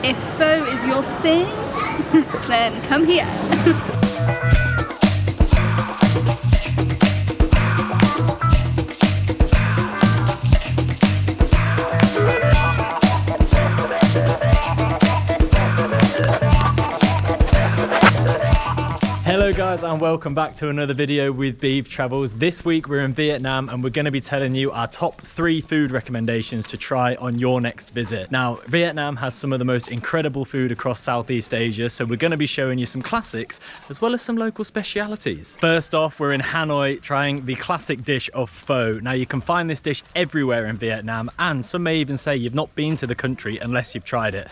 If pho is your thing, then come here. Hello guys and welcome back to another video with Bevetravels. This week we're in Vietnam and we're going to be telling you our top 3 food recommendations to try on your next visit. Now, Vietnam has some of the most incredible food across Southeast Asia, so we're going to be showing you some classics as well as some local specialities. First off, we're in Hanoi trying the classic dish of pho. Now, you can find this dish everywhere in Vietnam, and some may even say you've not been to the country unless you've tried it.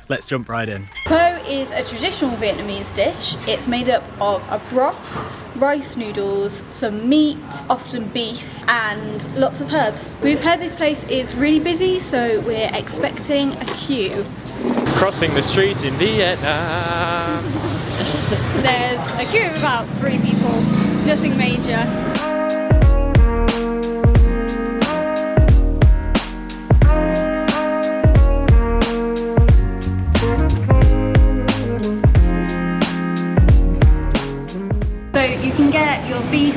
Let's jump right in. Pho is a traditional Vietnamese dish. It's made up of a broth, rice noodles, some meat, often beef, and lots of herbs. We've heard this place is really busy, so we're expecting a queue. Crossing the street in Vietnam. There's a queue of about 3 people, nothing major. You can get your beef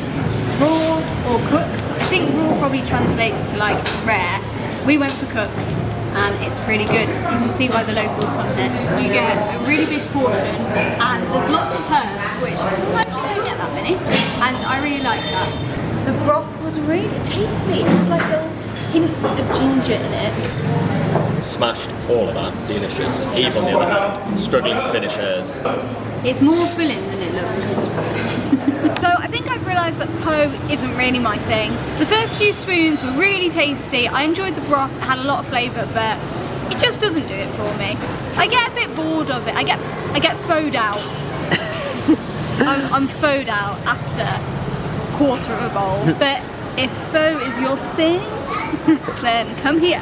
raw or cooked. I think raw probably translates to like rare. We went for cooked and it's really good. You can see why the locals come here. You get a really big portion and there's lots of herbs, which sometimes you don't get that many, and I really like that. The broth was really tasty. It had like little hints of ginger in it. Smashed all of that, delicious. Eve on the other hand, struggling to finish hers. It's more filling than it looks. So I think I've realised that pho isn't really my thing. The first few spoons were really tasty. I enjoyed the broth, it had a lot of flavour, but it just doesn't do it for me. I get a bit bored of it. I get pho'd out. I'm pho'd out after a quarter of a bowl. But if pho is your thing, then come here.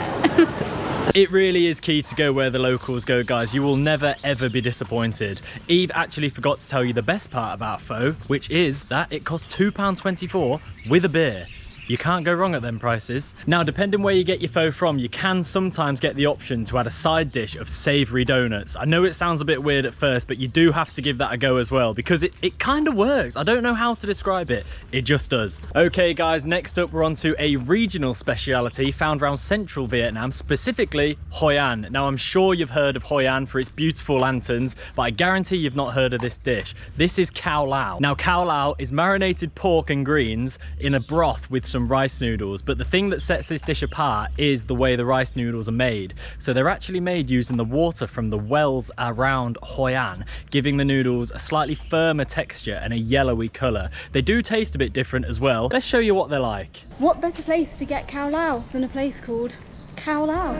It really is key to go where the locals go, guys. You will never ever be disappointed. Eve actually forgot to tell you the best part about pho, which is that it costs £2.24 with a beer. You can't go wrong at them prices. Now, depending where you get your pho from, you can sometimes get the option to add a side dish of savoury donuts. I know it sounds a bit weird at first, but you do have to give that a go as well, because it kind of works. I don't know how to describe it. It just does. Okay guys, next up we're on to a regional speciality found around central Vietnam, specifically Hoi An. Now, I'm sure you've heard of Hoi An for its beautiful lanterns, but I guarantee you've not heard of this dish. This is Cau Lao. Now, Cau Lao is marinated pork and greens in a broth with some rice noodles, but the thing that sets this dish apart is the way the rice noodles are made. So they're actually made using the water from the wells around Hoi An, giving the noodles a slightly firmer texture and a yellowy colour. They do taste a bit different as well. Let's show you what they're like. What better place to get Cau Lao than a place called Cau Lao?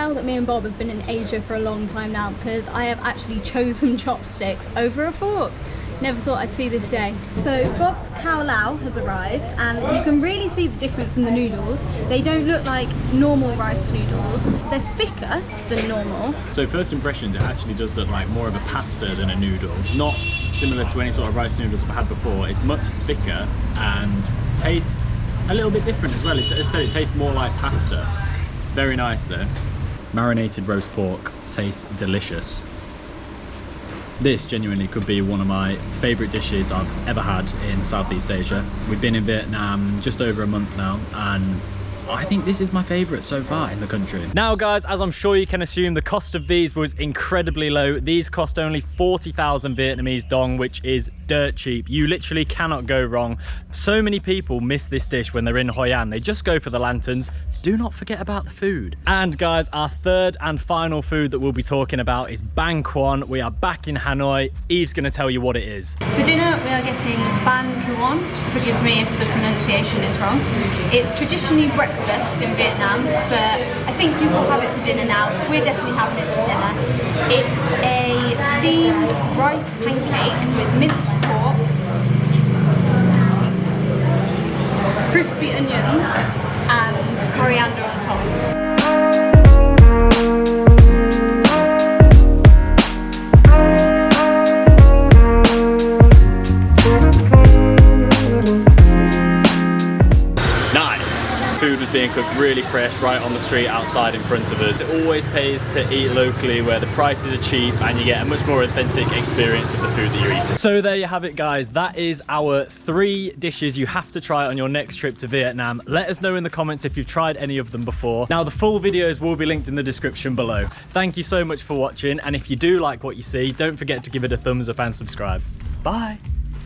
That me and Bob have been in Asia for a long time now, because I have actually chosen chopsticks over a fork. Never thought I'd see this day. So Bob's Cau Lao has arrived and you can really see the difference in the noodles. They don't look like normal rice noodles. They're thicker than normal. So first impressions, it actually does look like more of a pasta than a noodle. Not similar to any sort of rice noodles I've had before. It's much thicker and tastes a little bit different as well. As I said, it tastes more like pasta. Very nice though. Marinated roast pork tastes delicious. This genuinely could be one of my favourite dishes I've ever had in Southeast Asia. We've been in Vietnam just over a month now, and I think this is my favourite so far in the country. Now guys, as I'm sure you can assume, the cost of these was incredibly low. These cost only 40,000 Vietnamese dong, which is dirt cheap. You literally cannot go wrong. So many people miss this dish when they're in Hoi An. They just go for the lanterns. Do not forget about the food. And guys, our third and final food that we'll be talking about is Banh Cuon. We are back in Hanoi. Eve's gonna tell you what it is. For dinner, we are getting Banh Cuon. Forgive me if the pronunciation is wrong. It's traditionally breakfast in Vietnam, but I think people have it for dinner now. We're definitely having it for dinner. It's a steamed rice pancake with minced pork, crispy onions, and coriander on top. was being cooked really fresh right on the street outside in front of us. It always pays to eat locally where the prices are cheap and you get a much more authentic experience of the food that you're eating. So there you have it, guys. That is our 3 dishes you have to try on your next trip to Vietnam. Let us know in the comments if you've tried any of them before. Now, the full videos will be linked in the description below. Thank you so much for watching, and if you do like what you see, don't forget to give it a thumbs up and subscribe. Bye.